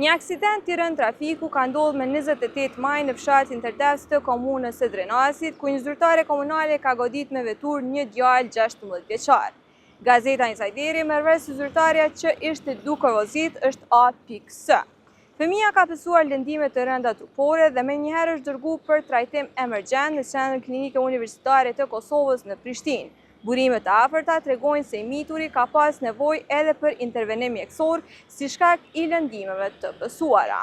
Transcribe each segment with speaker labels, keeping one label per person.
Speaker 1: Një aksident i rënd trafiku ka ndodhur me 28 maj në fshatin Tërdevës të komunës së Drenasit, ku një zyrtare komunale ka godit me vetur një djalë 16 vjeçar. Gazeta Insajderi merr vesh se zyrtarja që ishte duke vozit është A.S. Fëmia ka pësuar lëndime të rënda trupore dhe menjëherë është dërguar për trajtim emergjent në Qendrën Klinike Universitare të Kosovës në Prishtinë. Burimet e afërta tregojnë se i mituri ka pas nevojë edhe për intervenim mjekësor si shkak i lëndimeve të pësuara.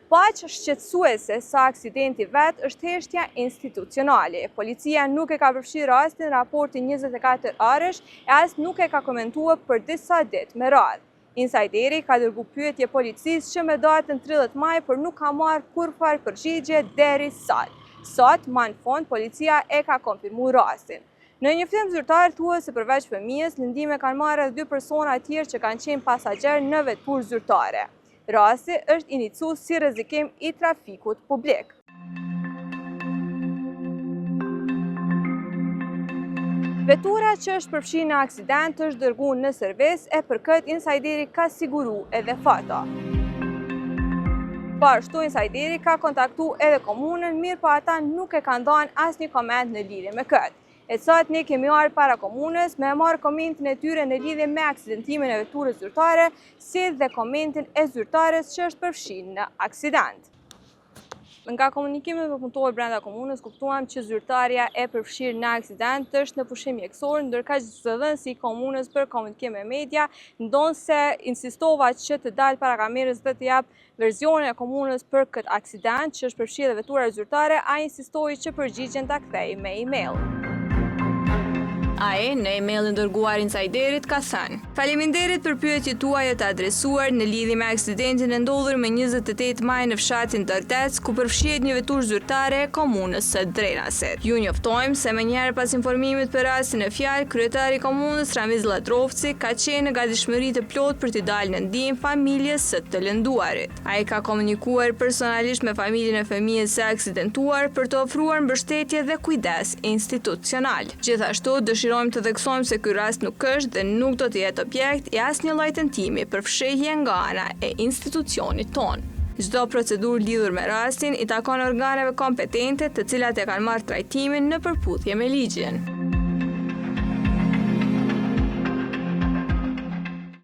Speaker 1: Paq shqetësuese sa aksidenti vet është thjeshtja institucionale. Policia nuk e ka përfshirë rastin në raportin 24 orësh e as nuk e ka komentuar për disa ditë me radhë. Insajderi ka dërguar pyetje policisë që me datën 30 maj por nuk ka marrë kurrfarë përgjigje deri sot. Sot, më në fund, policia e ka konfirmuar rastin. Në njoftim zyrtar thuhet se përveç fëmijës, lëndime kanë marrë edhe 2 persona tjerë që kanë qenë pasagjer në vetur zyrtare. Rasti është iniciuar si rrezikim i trafikut publik. Vetura që është përfshirë në aksident është dërguar në servis e për këtë Insajderi ka siguruar edhe foto. Ashtu Insajderi ka kontaktuar edhe komunën, mirë po ata nuk e kanë dhënë asnjë koment në lidhje me këtë. E sot ne kemi ardhur para komunës me marrë komentin e tyre në lidhje me aksidentimin e veturës zyrtare, si dhe komentin e zyrtares që është përfshirë në aksident. Nga komunikimet me punëtorë brenda komunës, kuptuam që zyrtarja e përfshirë në aksident është në pushim mjekësor, ndërkaq zëdhënësi i komunës për komunikim me media ndonse insistova që të dalë para kamerës dhe të jap versionin e komunës për këtë aksident që është përfshirë dhe vetura zyrtare, ai insistoi që përgjigjen ta kthej me email. Ai në emailin dërguar Insajderit ka thënë: "Faleminderit për pyetjet tuaja të adresuar në lidhje me aksidentin e ndodhur më 28 maj në fshatin Tërdevës, ku përfshihet një veturë zyrtare e komunës së Drenasit. Ju njoftojmë se menjëherë pas informimit për rastin e fjalë, kryetari i komunës Ramiz Llatrovci ka qenë në gatishmëri të plotë për t'i dalë në ndihmë familjes së të lënduarit. Ai ka komunikuar personalisht me familjen e fëmijës së aksidentuar për të ofruar mbështetje dhe kujdes institucional. Gjithashtu dëshirojmë të theksojmë se ky rast nuk është dhe nuk do të jetë objekt i asnjë lloji tentimi për fshehje nga ana e institucionit tonë. Çdo procedurë lidhur me rastin i takon organeve kompetente, të cilat e kanë marrë trajtimin në përputhje me ligjin."